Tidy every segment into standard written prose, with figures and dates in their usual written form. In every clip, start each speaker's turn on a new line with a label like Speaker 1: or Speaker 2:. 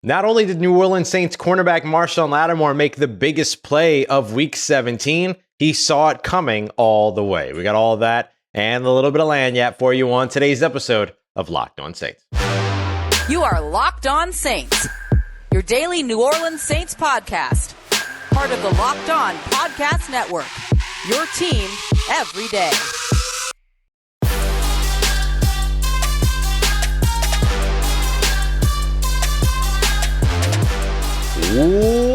Speaker 1: Not only did New Orleans Saints cornerback Marshon Lattimore make the biggest play of Week 17, he saw it coming all the way. We got all of that and a little bit of lagniappe for you on today's episode of Locked On Saints.
Speaker 2: You are Locked On Saints, your daily New Orleans Saints podcast. Part of the Locked On Podcast Network, your team every day.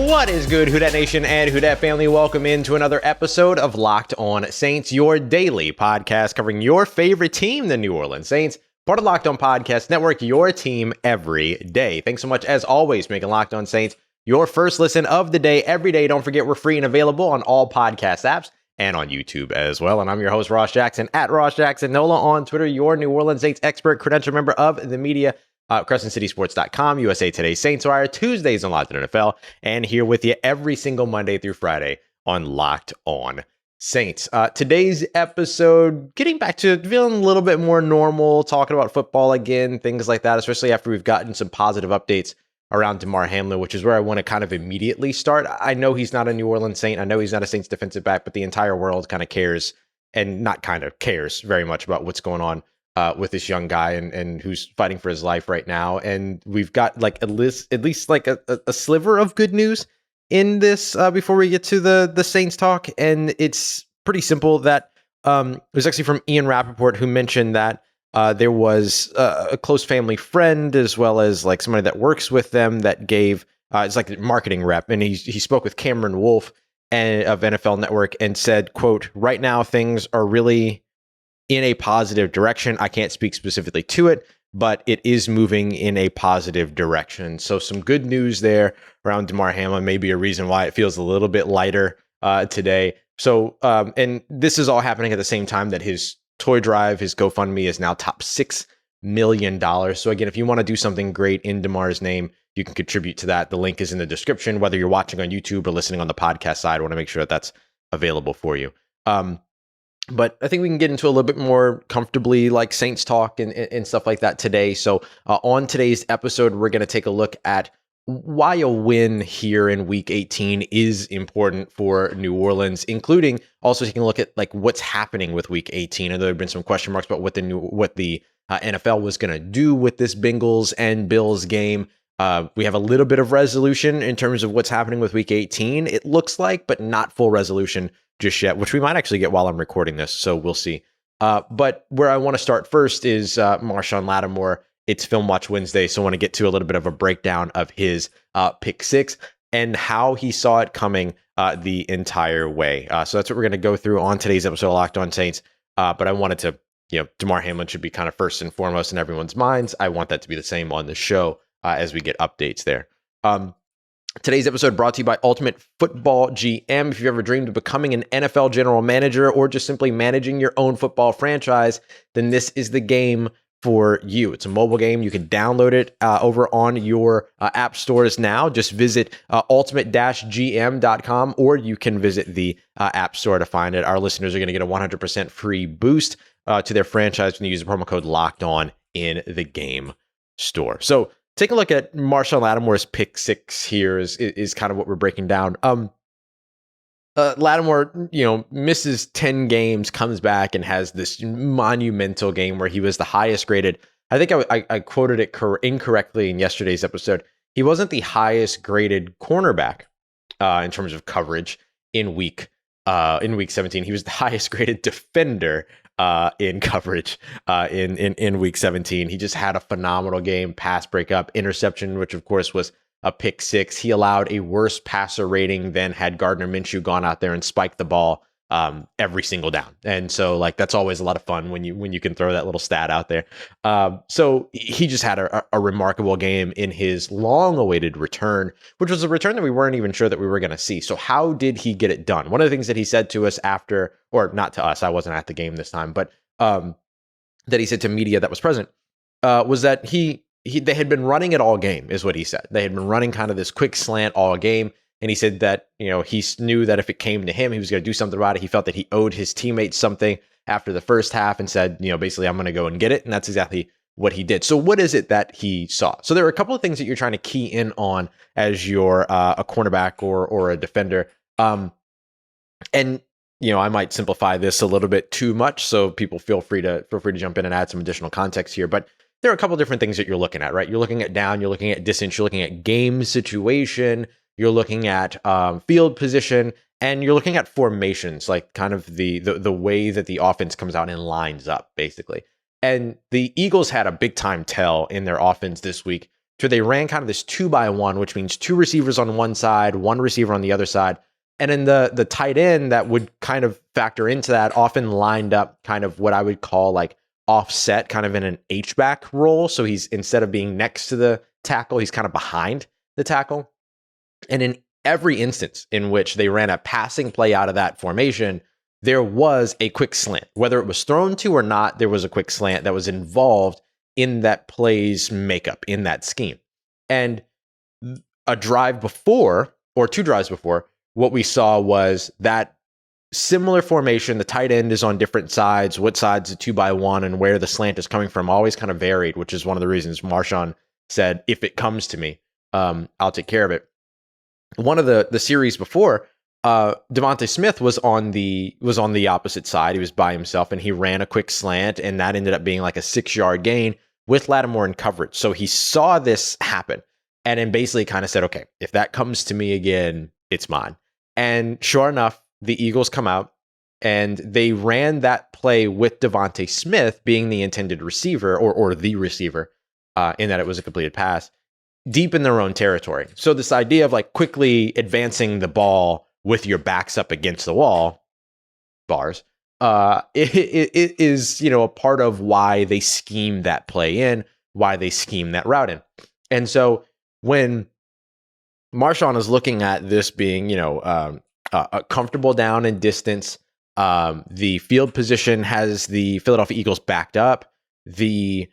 Speaker 1: What is good, Who Dat Nation and Who Dat family? Welcome into another episode of Locked On Saints, your daily podcast covering your favorite team, the New Orleans Saints. Part of Locked On Podcast Network, your team every day. Thanks so much, as always, making Locked On Saints your first listen of the day every day. Don't forget, we're free and available on all podcast apps and on YouTube as well. And I'm your host, Ross Jackson, at Ross Jackson Nola on Twitter, your New Orleans Saints expert, credential member of the media. CrescentCitySports.com, USA Today Saints Wire, Tuesdays on Locked On NFL, and here with you every single Monday through Friday on Locked On Saints. Today's episode, getting back to feeling a little bit more normal, talking about football again, things like that, especially after we've gotten some positive updates around Damar Hamlin, which is where I want to kind of immediately start. I know he's not a New Orleans Saint. I know he's not a Saints defensive back, but the entire world kind of cares, and not kind of cares very much about what's going on with this young guy and who's fighting for his life right now. And we've got like at least like a sliver of good news in this before we get to the Saints talk. And it's pretty simple that it was actually from Ian Rappaport, who mentioned that there was a close family friend as well as like somebody that works with them that gave it's like a marketing rep. And he spoke with Cameron Wolfe of NFL Network and said, quote, "Right now things are really in a positive direction. I can't speak specifically to it, but it is moving in a positive direction." So some good news there around Damar Hamlin, maybe a reason why it feels a little bit lighter today. So, and this is all happening at the same time that his toy drive, his GoFundMe, is now top $6 million. So again, if you want to do something great in Damar's name, you can contribute to that. The link is in the description, whether you're watching on YouTube or listening on the podcast side. I want to make sure that that's available for you. But I think we can get into a little bit more comfortably like Saints talk and stuff like that today. So on today's episode, we're going to take a look at why a win here in Week 18 is important for New Orleans, including also taking a look at like what's happening with Week 18. And there have been some question marks about what the NFL was going to do with this Bengals and Bills game. We have a little bit of resolution in terms of what's happening with Week 18, it looks like, but not full resolution just yet, which we might actually get while I'm recording this, so we'll see. But where I want to start first is Marshon Lattimore. It's Film Watch Wednesday, so I want to get to a little bit of a breakdown of his pick six and how he saw it coming the entire way. So that's what we're going to go through on today's episode of Locked On Saints. But I wanted to, Damar Hamlin should be kind of first and foremost in everyone's minds. I want that to be the same on the show as we get updates there. Today's episode brought to you by Ultimate Football GM. If you've ever dreamed of becoming an NFL general manager or just simply managing your own football franchise, then this is the game for you. It's a mobile game. You can download it over on your app stores now. Just visit ultimate-gm.com, or you can visit the app store to find it. Our listeners are going to get a 100% free boost to their franchise when you use the promo code LOCKEDON in the game store. So take a look at Marshon Lattimore's pick six here is kind of what we're breaking down. Lattimore, misses 10 games, comes back and has this monumental game where he was the highest graded. I think I quoted it incorrectly in yesterday's episode. He wasn't the highest graded cornerback in terms of coverage in week 17. He was the highest graded defender in coverage in week 17. He just had a phenomenal game, pass breakup, interception, which of course was a pick six. He allowed a worse passer rating than had Gardner Minshew gone out there and spiked the ball every single down. And so like that's always a lot of fun when you can throw that little stat out there. So he just had a remarkable game in his long-awaited return, which was a return that we weren't even sure that we were going to see. So how did he get it done? One of the things that he said to us after, or not to us, I wasn't at the game this time, but that he said to media that was present was that they had been running it all game, is what he said. They had been running kind of this quick slant all game. And he said that, he knew that if it came to him, he was going to do something about it. He felt that he owed his teammates something after the first half and said, basically, I'm going to go and get it. And that's exactly what he did. So what is it that he saw? So there are a couple of things that you're trying to key in on as you're a cornerback or a defender. And I might simplify this a little bit too much, so people feel free to jump in and add some additional context here. But there are a couple of different things that you're looking at, right? You're looking at down, you're looking at distance, you're looking at game situation, you're looking at field position, and you're looking at formations, like kind of the way that the offense comes out and lines up, basically. And the Eagles had a big time tell in their offense this week. So they ran kind of this 2-by-1, which means 2 receivers on one side, 1 receiver on the other side. And then the tight end that would kind of factor into that often lined up kind of what I would call like offset, kind of in an H-back role. So he's, instead of being next to the tackle, he's kind of behind the tackle. And in every instance in which they ran a passing play out of that formation, there was a quick slant. Whether it was thrown to or not, there was a quick slant that was involved in that play's makeup, in that scheme. And a drive before, or 2 drives before, what we saw was that similar formation. The tight end is on different sides. What side's a 2-by-1 and where the slant is coming from always kind of varied, which is one of the reasons Marshawn said, if it comes to me, I'll take care of it. One of the series before, Devontae Smith was on the opposite side. He was by himself, and he ran a quick slant, and that ended up being like a 6-yard gain with Lattimore in coverage. So he saw this happen, and then basically kind of said, okay, if that comes to me again, it's mine. And sure enough, the Eagles come out, and they ran that play with Devontae Smith being the intended receiver, or the receiver, in that it was a completed pass, deep in their own territory. So this idea of like quickly advancing the ball with your backs up against the wall, bars, it is, a part of why they scheme that play in, why they scheme that route in. And so when Marshawn is looking at this being, a comfortable down and distance, the field position has the Philadelphia Eagles backed up. The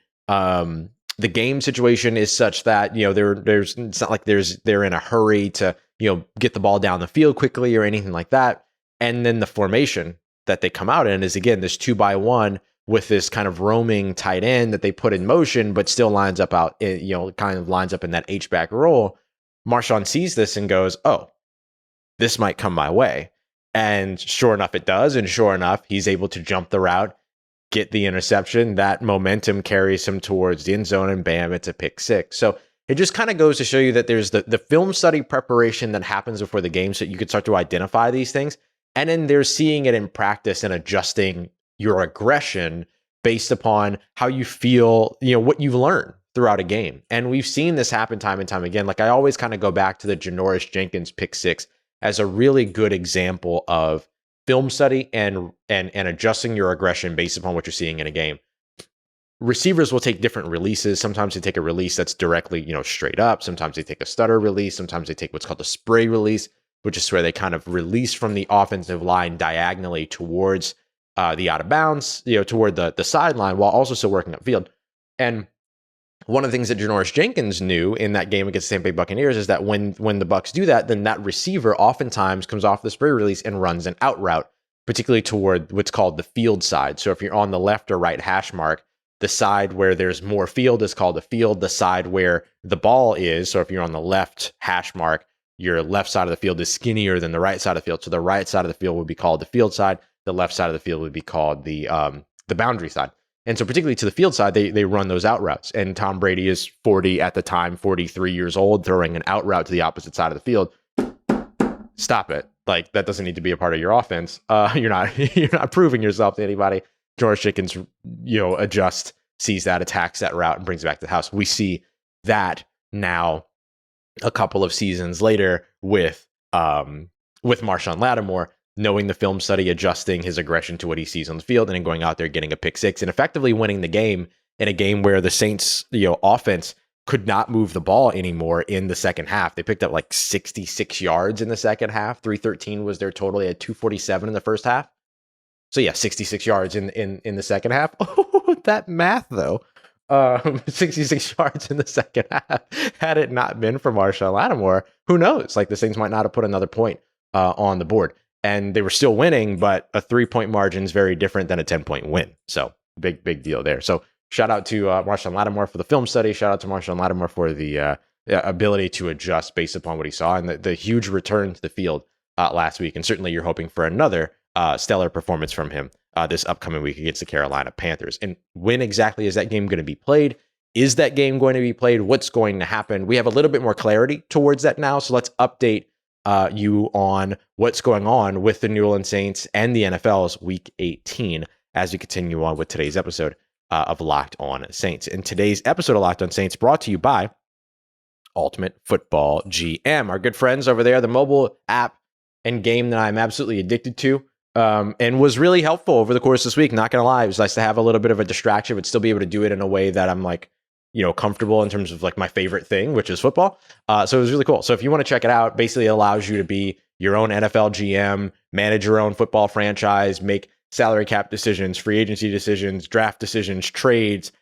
Speaker 1: game situation is such that, there's it's not like they're in a hurry to, get the ball down the field quickly or anything like that. And then the formation that they come out in is, again, this 2-by-1 with this kind of roaming tight end that they put in motion, but still lines up out, kind of lines up in that H-back role. Marshawn sees this and goes, oh, this might come my way. And sure enough, it does. And sure enough, he's able to jump the route, get the interception. That momentum carries him towards the end zone, and bam, it's a pick 6. So it just kind of goes to show you that there's the film study preparation that happens before the game, so you could start to identify these things. And then there's seeing it in practice and adjusting your aggression based upon how you feel, what you've learned throughout a game. And we've seen this happen time and time again. Like, I always kind of go back to the Janoris Jenkins pick 6 as a really good example of film study and adjusting your aggression based upon what you're seeing in a game. Receivers will take different releases. Sometimes they take a release that's directly, straight up. Sometimes they take a stutter release. Sometimes they take what's called a spray release, which is where they kind of release from the offensive line diagonally towards the out of bounds, toward the sideline, while also still working upfield. And one of the things that Janoris Jenkins knew in that game against the Tampa Bay Buccaneers is that when the Bucs do that, then that receiver oftentimes comes off the spray release and runs an out route, particularly toward what's called the field side. So if you're on the left or right hash mark, the side where there's more field is called the field. The side where the ball is, so if you're on the left hash mark, your left side of the field is skinnier than the right side of the field. So the right side of the field would be called the field side. The left side of the field would be called the boundary side. And so particularly to the field side, they run those out routes. And Tom Brady is 43 years old, throwing an out route to the opposite side of the field. Stop it. Like, that doesn't need to be a part of your offense. You're not proving yourself to anybody. Janoris Jenkins, adjusts, sees that, attacks that route, and brings it back to the house. We see that now a couple of seasons later with Marshawn Lattimore, knowing the film study, adjusting his aggression to what he sees on the field, and then going out there getting a pick 6 and effectively winning the game in a game where the Saints, offense could not move the ball anymore in the second half. They picked up like 66 yards in the second half. 313 was their total. They had 247 in the first half. So yeah, 66 yards in the second half. Oh, that math though. 66 yards in the second half. Had it not been for Marshawn Lattimore, who knows? Like, the Saints might not have put another point on the board. And they were still winning, but a 3-point margin is very different than a 10-point win. So big deal there. So Shout out to Marshawn Lattimore for the film study. Shout out to Marshawn Lattimore for the ability to adjust based upon what he saw and the huge return to the field last week. And certainly you're hoping for another stellar performance from him this upcoming week against the Carolina Panthers. And when exactly is that game going to be played? Is that game going to be played? What's going to happen? We have a little bit more clarity towards that now. So let's update you on what's going on with the New Orleans Saints and the NFL's Week 18 as we continue on with today's episode of Locked On Saints. And today's episode of Locked On Saints brought to you by Ultimate Football GM, our good friends over there, the mobile app and game that I'm absolutely addicted to. And was really helpful over the course of this week. Not going to lie, it was nice to have a little bit of a distraction, but still be able to do it in a way that I'm like, comfortable in terms of like my favorite thing, which is football. So it was really cool. So if you want to check it out, basically it allows you to be your own NFL GM, manage your own football franchise, make salary cap decisions, free agency decisions, draft decisions, trades,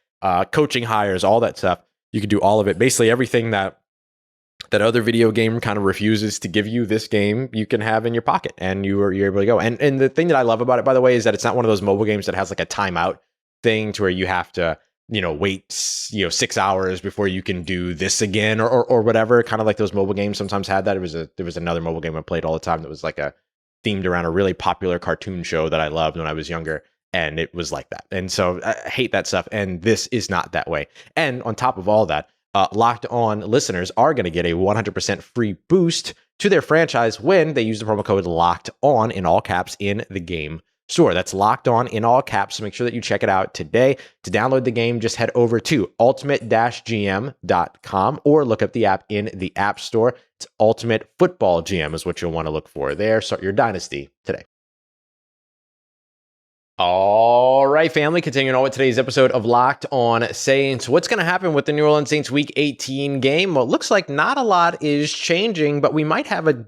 Speaker 1: coaching hires, all that stuff. You can do all of it. Basically everything that other video game kind of refuses to give you, this game you can have in your pocket, and you're able to go. And the thing that I love about it, by the way, is that it's not one of those mobile games that has like a timeout thing to where you have to wait 6 hours before you can do this again or whatever. Kind of like those mobile games sometimes had that. There was another mobile game I played all the time that was like themed around a really popular cartoon show that I loved when I was younger, and it was like that. And so I hate that stuff, and this is not that way. And on top of all that, Locked On listeners are going to get a 100% free boost to their franchise when they use the promo code Locked On in all caps in the game store. That's Locked On in all caps. So make sure that you check it out today. To download the game, just head over to ultimate-gm.com or look up the app in the App Store. It's Ultimate Football GM is what you'll want to look for there. Start your dynasty today. All right, family, continuing on with today's episode of Locked On Saints. What's going to happen with the New Orleans Saints Week 18 game? Well, it looks like not a lot is changing, but we might have a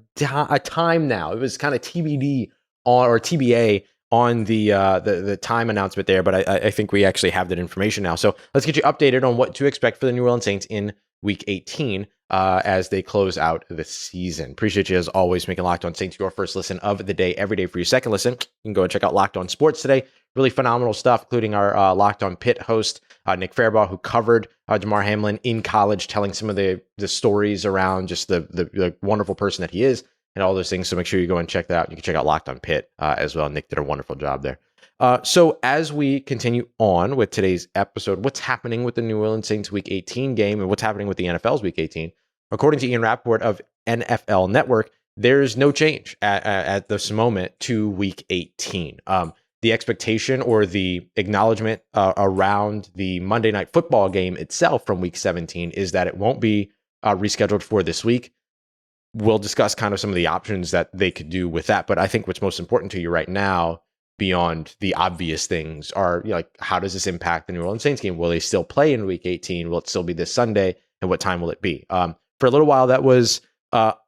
Speaker 1: time now. It was kind of TBD or TBA on the time announcement there, but I think we actually have that information now. So let's get you updated on what to expect for the New Orleans Saints in Week 18 as they close out the season. Appreciate you as always making Locked On Saints your first listen of the day, every day for your second listen. You can go and check out Locked On Sports today. Really phenomenal stuff, including our Locked On Pitt host, Nick Fairbaugh, who covered Damar Hamlin in college, telling some of the stories around just the wonderful person that he is and all those things. So make sure you go and check that out. You can check out Locked On Pitt as well. Nick did a wonderful job there. So as we continue on with today's episode, what's happening with the New Orleans Saints Week 18 game and what's happening with the NFL's Week 18? According to Ian Rappaport of NFL Network, there's no change at this moment to Week 18. The expectation or the acknowledgement around the Monday Night Football game itself from Week 17 is that it won't be rescheduled for this week. We'll discuss kind of some of the options that they could do with that. But I think what's most important to you right now, beyond the obvious things, are like, how does this impact the New Orleans Saints game? Will they still play in Week 18? Will it still be this Sunday? And what time will it be? For a little while, that was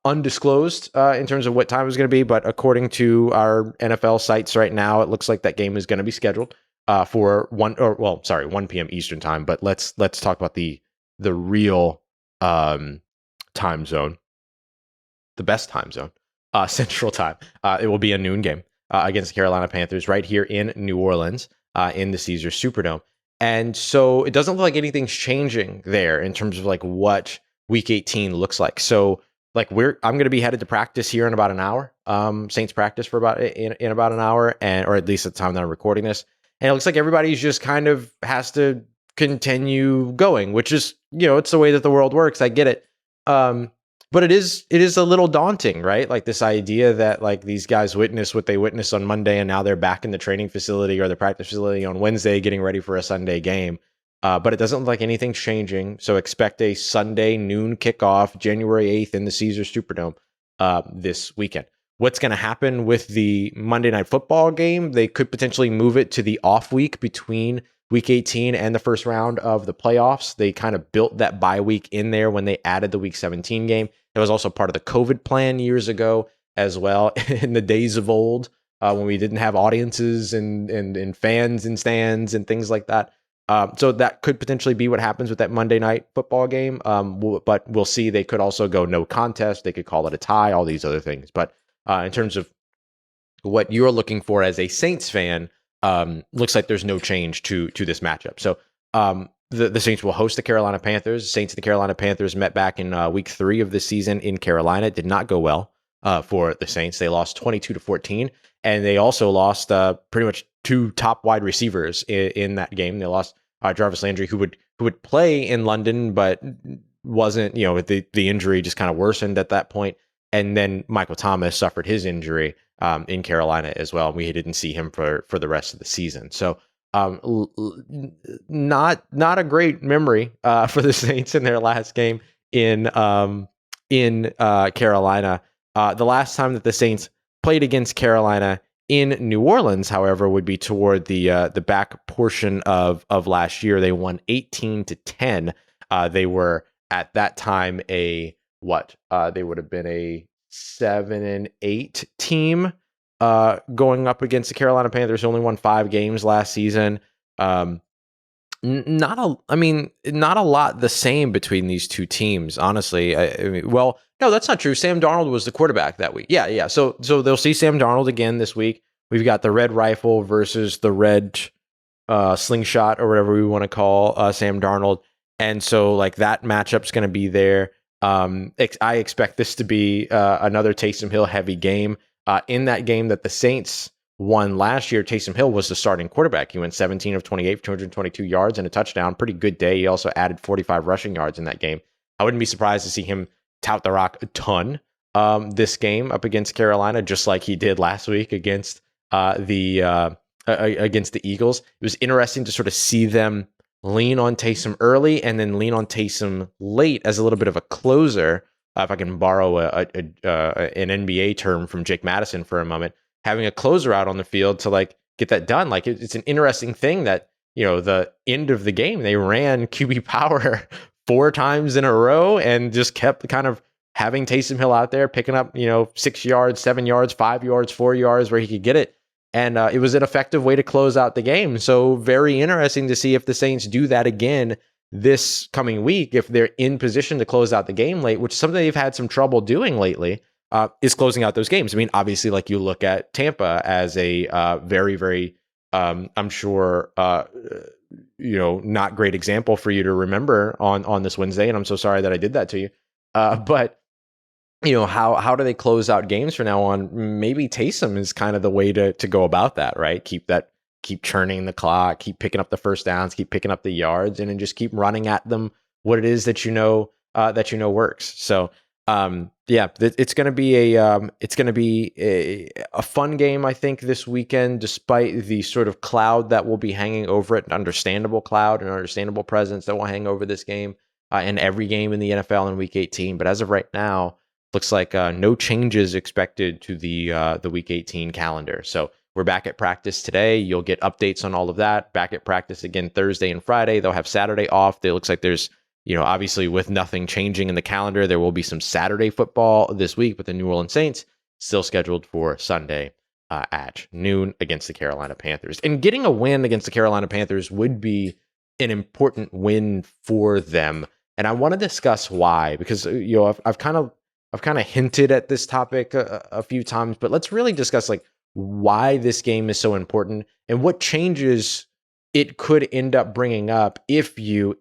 Speaker 1: undisclosed in terms of what time it was going to be. But according to our NFL sites right now, it looks like that game is going to be scheduled for 1 p.m. Eastern time. But let's talk about the real time zone, the best time zone, Central Time. It will be a noon game against the Carolina Panthers right here in New Orleans in the Caesars Superdome. And so it doesn't look like anything's changing there in terms of like what Week 18 looks like. So like I'm going to be headed to practice here in about an hour. Saints practice for about in about an hour, or at least at the time that I'm recording this. And it looks like everybody's just kind of has to continue going, which is, it's the way that the world works. I get it. But it is a little daunting, right? Like this idea that like these guys witnessed what they witnessed on Monday, and now they're back in the training facility or the practice facility on Wednesday, getting ready for a Sunday game. But it doesn't look like anything's changing. So expect a Sunday noon kickoff, January 8th in the Caesars Superdome this weekend. What's going to happen with the Monday Night Football game? They could potentially move it to the off week between Week 18 and the first round of the playoffs. They kind of built that bye week in there when they added the Week 17 game. It was also part of the COVID plan years ago as well, in the days of old, when we didn't have audiences and fans in stands and things like that. So that could potentially be what happens with that Monday Night Football game. But we'll see. They could also go no contest. They could call it a tie, all these other things. But in terms of what you're looking for as a Saints fan, looks like there's no change to this matchup. So The Saints will host the Carolina Panthers. Saints and the Carolina Panthers met back in week 3 of the season in Carolina. It did not go well for the Saints. They lost 22-14, and they also lost pretty much 2 top wide receivers in that game. They lost Jarvis Landry, who would play in London, but wasn't, the injury just kind of worsened at that point. And then Michael Thomas suffered his injury in Carolina as well. We didn't see him for the rest of the season. So not a great memory for the Saints in their last game in Carolina. The last time that the Saints played against Carolina in New Orleans, however, would be toward the back portion of last year. They won 18-10. They were at that time they would have been a 7-8 team going up against the Carolina Panthers, who only won 5 games last season. Not a lot the same between these two teams, honestly. Well, no, that's not true. Sam Darnold was the quarterback that week. Yeah. So they'll see Sam Darnold again this week. We've got the red rifle versus the red slingshot, or whatever we want to call Sam Darnold. And so that matchup's going to be there. I expect this to be another Taysom Hill heavy game. In that game that the Saints won last year, Taysom Hill was the starting quarterback. He went 17 of 28 for 222 yards and a touchdown. Pretty good day. He also added 45 rushing yards in that game. I wouldn't be surprised to see him tout the rock a ton this game up against Carolina, just like he did last week against the Eagles. It was interesting to sort of see them lean on Taysom early and then lean on Taysom late as a little bit of a closer. If I can borrow an NBA term from Jake Madison for a moment, having a closer out on the field to get that done. It's an interesting thing that, the end of the game, they ran QB power 4 times in a row and just kept kind of having Taysom Hill out there picking up, 6 yards, 7 yards, 5 yards, 4 yards where he could get it. And it was an effective way to close out the game. So very interesting to see if the Saints do that again this coming week, if they're in position to close out the game late, which is something they've had some trouble doing lately, is closing out those games. I mean, obviously, you look at Tampa as a very, very, I'm sure, not great example for you to remember on this Wednesday. And I'm so sorry that I did that to you. But how do they close out games from now on? Maybe Taysom is kind of the way to go about that, right? Keep churning the clock, keep picking up the first downs, keep picking up the yards, and then just keep running at them what it is that works. So it's going to be a fun game, I think, this weekend, despite the sort of cloud that will be hanging over it, an understandable cloud, an understandable presence that will hang over this game and every game in the NFL in Week 18. But as of right now, looks like no changes expected to the Week 18 calendar. So we're back at practice today. You'll get updates on all of that. Back at practice again Thursday and Friday. They'll have Saturday off. It looks like there's, obviously with nothing changing in the calendar, there will be some Saturday football this week, but the New Orleans Saints still scheduled for Sunday at noon against the Carolina Panthers. And getting a win against the Carolina Panthers would be an important win for them. And I want to discuss why, because I've kind of hinted at this topic a few times, but let's really discuss why this game is so important and what changes it could end up bringing up if you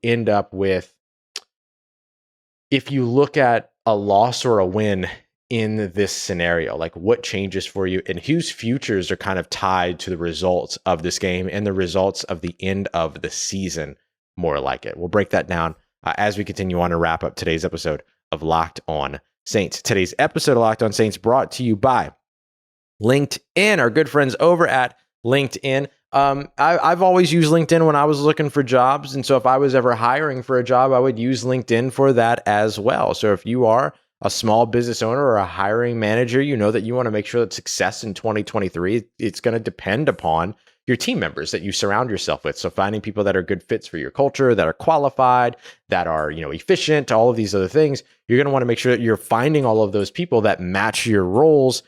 Speaker 1: look at a loss or a win in this scenario. What changes for you and whose futures are kind of tied to the results of this game and the results of the end of the season, more like it. We'll break that down as we continue on to wrap up today's episode of Locked On Saints. Today's episode of Locked On Saints brought to you by LinkedIn, our good friends over at LinkedIn. I've always used LinkedIn when I was looking for jobs. And so if I was ever hiring for a job, I would use LinkedIn for that as well. So if you are a small business owner or a hiring manager, you know that you want to make sure that success in 2023, it's going to depend upon your team members that you surround yourself with. So finding people that are good fits for your culture, that are qualified, that are, efficient, all of these other things, you're going to want to make sure that you're finding all of those people that match your roles,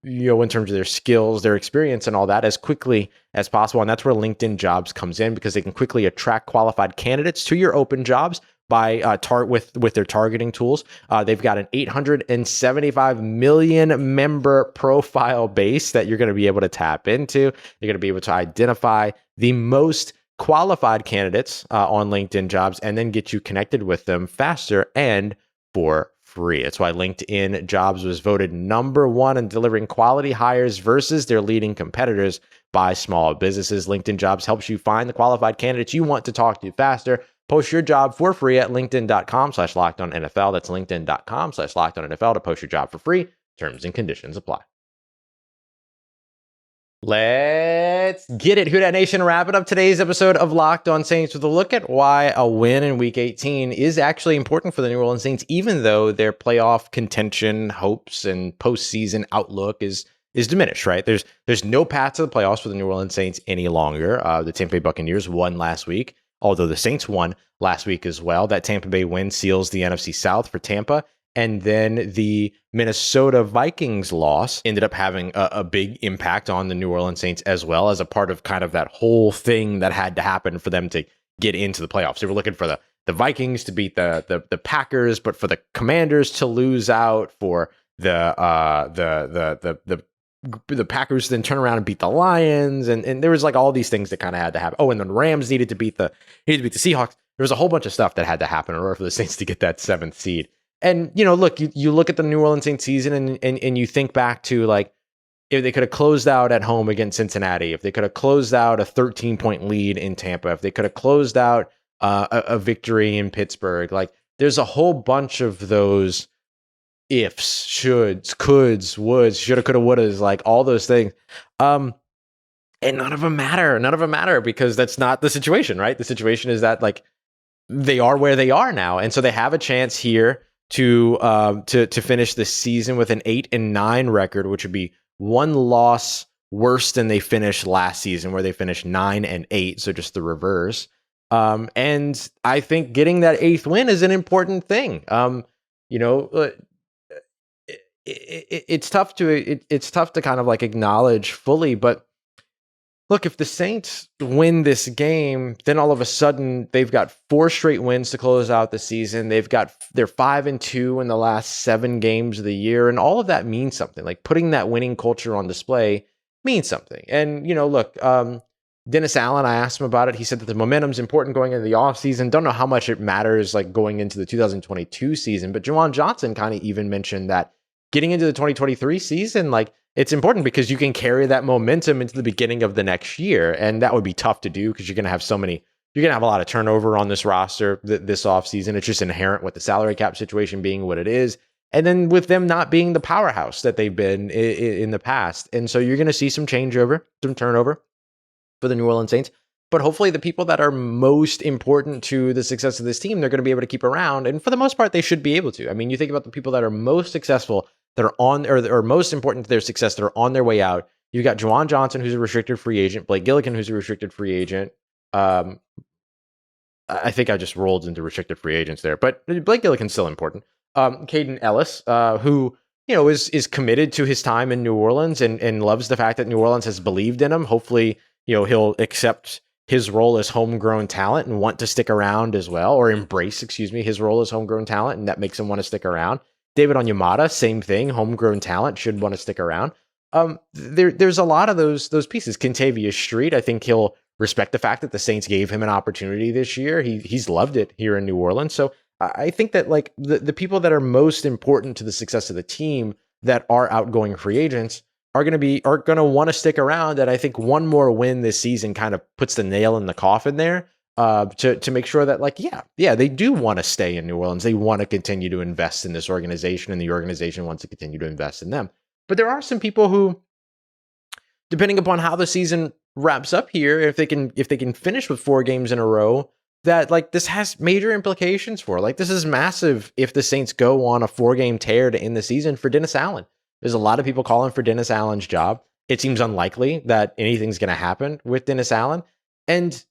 Speaker 1: in terms of their skills, their experience and all that as quickly as possible. And that's where LinkedIn Jobs comes in, because they can quickly attract qualified candidates to your open jobs by with their targeting tools. They've got an 875 million member profile base that you're going to be able to tap into. You're going to be able to identify the most qualified candidates on LinkedIn Jobs and then get you connected with them faster and for free. That's why LinkedIn Jobs was voted #1 in delivering quality hires versus their leading competitors by small businesses. LinkedIn Jobs helps you find the qualified candidates you want to talk to faster. Post your job for free at linkedin.com/lockedonnfl. That's linkedin.com/lockedonnfl to post your job for free. Terms and conditions apply. Let's get it, Who Dat Nation. Wrapping up today's episode of Locked On Saints with a look at why a win in Week 18 is actually important for the New Orleans Saints, even though their playoff contention, hopes, and postseason outlook is diminished, right? There's no path to the playoffs for the New Orleans Saints any longer. The Tampa Bay Buccaneers won last week, although the Saints won last week as well. That Tampa Bay win seals the NFC South for Tampa. And then the Minnesota Vikings loss ended up having a big impact on the New Orleans Saints as well, as a part of kind of that whole thing that had to happen for them to get into the playoffs. They were looking for the Vikings to beat the Packers, but for the Commanders to lose out, for the Packers to then turn around and beat the Lions, and there was like all these things that kind of had to happen. Oh, and the Rams needed to beat the Seahawks. There was a whole bunch of stuff that had to happen in order for the Saints to get that 7th seed. And, look, you look at the New Orleans Saints season and you think back to, like, if they could have closed out at home against Cincinnati, if they could have closed out a 13-point lead in Tampa, if they could have closed out a victory in Pittsburgh, like, there's a whole bunch of those ifs, shoulds, coulds, woulds, shoulda, coulda, wouldas, like all those things. And none of them matter. None of them matter because that's not the situation, right? The situation is that, like, they are where they are now. And so they have a chance here to finish the season with an 8-9 record, which would be one loss worse than they finished last season, where they finished 9-8. So just the reverse. And I think getting that 8th win is an important thing. It's tough to kind of like acknowledge fully, but look, if the Saints win this game, then all of a sudden they've got 4 straight wins to close out the season. They're 5-2 in the last 7 games of the year, and all of that means something. Like, putting that winning culture on display means something. And look, Dennis Allen, I asked him about it. He said that the momentum's important going into the offseason. Don't know how much it matters like going into the 2022 season, but Juwan Johnson kind of even mentioned that getting into the 2023 season, like, it's important because you can carry that momentum into the beginning of the next year. And that would be tough to do because you're going to have a lot of turnover on this roster this offseason. It's just inherent with the salary cap situation being what it is. And then with them not being the powerhouse that they've been in the past. And so you're going to see some changeover, some turnover for the New Orleans Saints. But hopefully the people that are most important to the success of this team, they're going to be able to keep around. And for the most part, they should be able to. I mean, you think about the people that are most successful, that are on, or most important to their success, that are on their way out. You got Juwan Johnson, who's a restricted free agent, Blake Gillikin, who's a restricted free agent. I think I just rolled into restricted free agents there, but Blake Gillikin's still important. Caden Ellis, who is committed to his time in New Orleans and loves the fact that New Orleans has believed in him. Hopefully, he'll accept his role as homegrown talent and want to stick around as well, or embrace, his role as homegrown talent, and that makes him want to stick around. David Onyemata, same thing. Homegrown talent, should want to stick around. There's a lot of those pieces. Kentavious Street, I think he'll respect the fact that the Saints gave him an opportunity this year. He's loved it here in New Orleans. So I think that, like, the people that are most important to the success of the team that are outgoing free agents are going to want to stick around. And I think one more win this season kind of puts the nail in the coffin there. To make sure that, like, they do want to stay in New Orleans. They want to continue to invest in this organization, and the organization wants to continue to invest in them. But there are some people who, depending upon how the season wraps up here, if they can finish with 4 games in a row, that, like, this has major implications for. Like, this is massive if the Saints go on a 4-game tear to end the season for Dennis Allen. There's a lot of people calling for Dennis Allen's job. It seems unlikely that anything's going to happen with Dennis Allen. And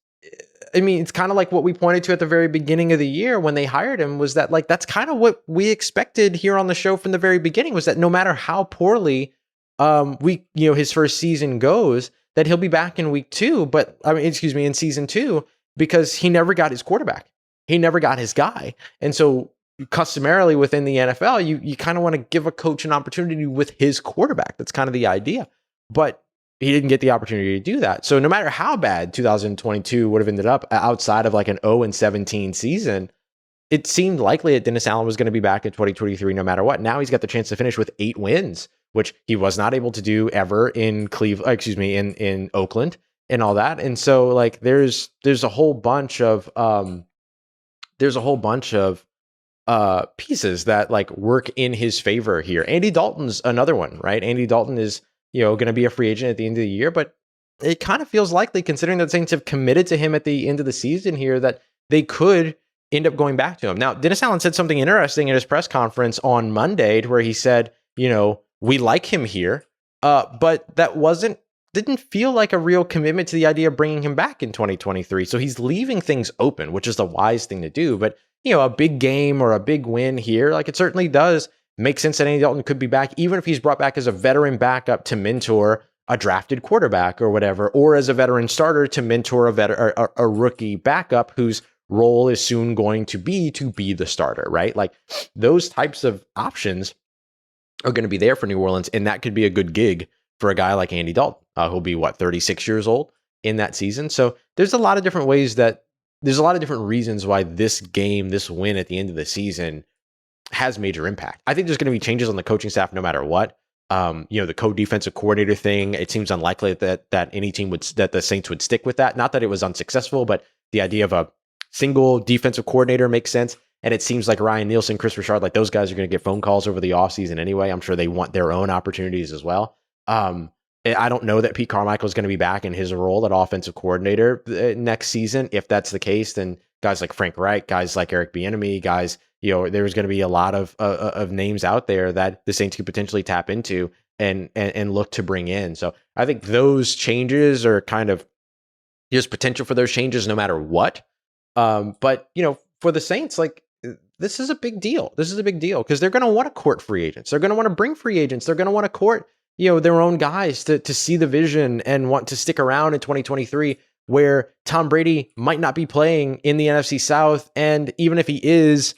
Speaker 1: I mean, it's kind of like what we pointed to at the very beginning of the year when they hired him, was that, like, that's kind of what we expected here on the show from the very beginning, was that no matter how poorly his first season goes, that he'll be back in week 2, in season 2, because he never got his quarterback. He never got his guy. And so customarily within the NFL, you kind of want to give a coach an opportunity with his quarterback. That's kind of the idea. But he didn't get the opportunity to do that. So no matter how bad 2022 would have ended up outside of like an 0-17 season, it seemed likely that Dennis Allen was going to be back in 2023 no matter what. Now he's got the chance to finish with 8 wins, which he was not able to do ever in in Oakland and all that. And so like there's a whole bunch of pieces that like work in his favor here. Andy Dalton's another one, right? Andy Dalton is, going to be a free agent at the end of the year, but it kind of feels likely, considering that the Saints have committed to him at the end of the season here, that they could end up going back to him. Now, Dennis Allen said something interesting at his press conference on Monday, where he said, we like him here, but that didn't feel like a real commitment to the idea of bringing him back in 2023. So he's leaving things open, which is the wise thing to do. But, a big game or a big win here, like it certainly does make sense that Andy Dalton could be back, even if he's brought back as a veteran backup to mentor a drafted quarterback or whatever, or as a veteran starter to mentor a rookie backup whose role is soon going to be the starter, right? Like those types of options are going to be there for New Orleans, and that could be a good gig for a guy like Andy Dalton, who'll be 36 years old in that season. So there's a lot of different reasons why this win at the end of the season has major impact. I think there's going to be changes on the coaching staff no matter what. The co-defensive coordinator thing, it seems unlikely that any team that the Saints would stick with that. Not that it was unsuccessful, but the idea of a single defensive coordinator makes sense. And it seems like Ryan Nielsen, Chris Richard, like those guys are going to get phone calls over the offseason anyway. I'm sure they want their own opportunities as well. I don't know that Pete Carmichael is going to be back in his role at offensive coordinator next season. If that's the case, then guys like Frank Reich, guys like Eric Bieniemy, guys, there's going to be a lot of names out there that the Saints could potentially tap into and look to bring in. So I think those changes are kind of, there's potential for those changes no matter what. But for the Saints, like this is a big deal. This is a big deal because they're going to want to court free agents. They're going to want to bring free agents. They're going to want to court, their own guys to see the vision and want to stick around in 2023, where Tom Brady might not be playing in the NFC South. And even if he is,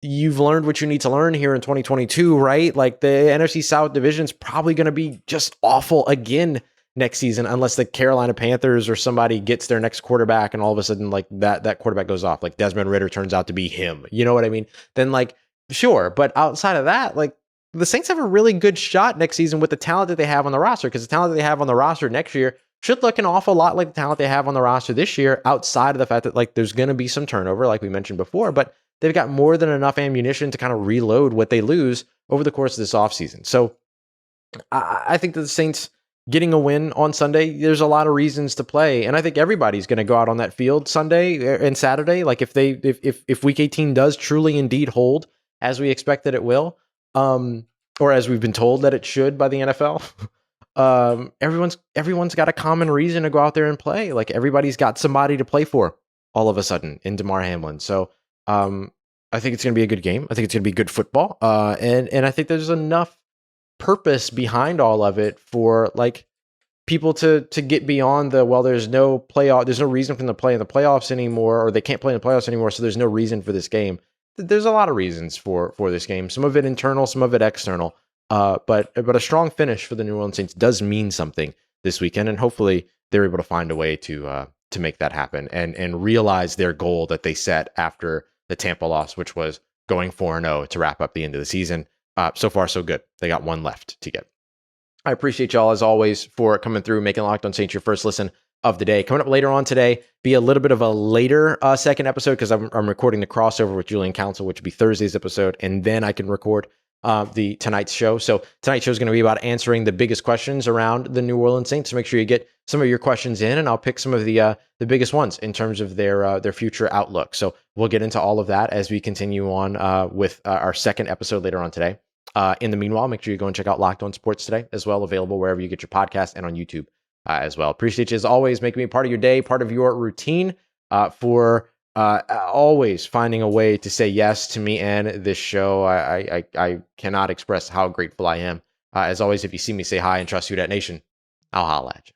Speaker 1: you've learned what you need to learn here in 2022, right? Like the NFC South division is probably going to be just awful again next season, unless the Carolina Panthers or somebody gets their next quarterback and all of a sudden like that quarterback goes off, like Desmond Ridder turns out to be him. You know what I mean? Then like, sure. But outside of that, like the Saints have a really good shot next season with the talent that they have on the roster, because the talent that they have on the roster next year should look an awful lot like the talent they have on the roster this year, outside of the fact that like there's going to be some turnover, like we mentioned before, but they've got more than enough ammunition to kind of reload what they lose over the course of this offseason. So I think that the Saints getting a win on Sunday, there's a lot of reasons to play. And I think everybody's going to go out on that field Sunday and Saturday. Like if Week 18 does truly indeed hold as we expect that it will, or as we've been told that it should by the NFL, everyone's got a common reason to go out there and play. Like everybody's got somebody to play for all of a sudden in Damar Hamlin. So I think it's going to be a good game. I think it's going to be good football. And I think there's enough purpose behind all of it for like people to get beyond there's no reason for them to play in the playoffs anymore, or they can't play in the playoffs anymore, so there's no reason for this game. There's a lot of reasons for this game. Some of it internal, some of it external. But a strong finish for the New Orleans Saints does mean something this weekend, and hopefully they're able to find a way to make that happen and realize their goal that they set after the Tampa loss, which was going 4-0 to wrap up the end of the season. So far, so good. They got one left to get. I appreciate y'all, as always, for coming through, making Locked On Saints your first listen of the day. Coming up later on today, be a little bit of a later second episode, because I'm recording the crossover with Julian Council, which will be Thursday's episode, and then I can record the tonight's show. So tonight's show is going to be about answering the biggest questions around the New Orleans Saints. So make sure you get some of your questions in, and I'll pick some of the biggest ones in terms of their future outlook. So we'll get into all of that as we continue on with our second episode later on today. In the meanwhile, make sure you go and check out Locked On Sports Today as well, available wherever you get your podcast and on YouTube as well. Appreciate you as always, making me part of your day, part of your routine, for always finding a way to say yes to me and this show. I cannot express how grateful I am. As always, if you see me say hi and trust Who Dat Nation, I'll holla at you.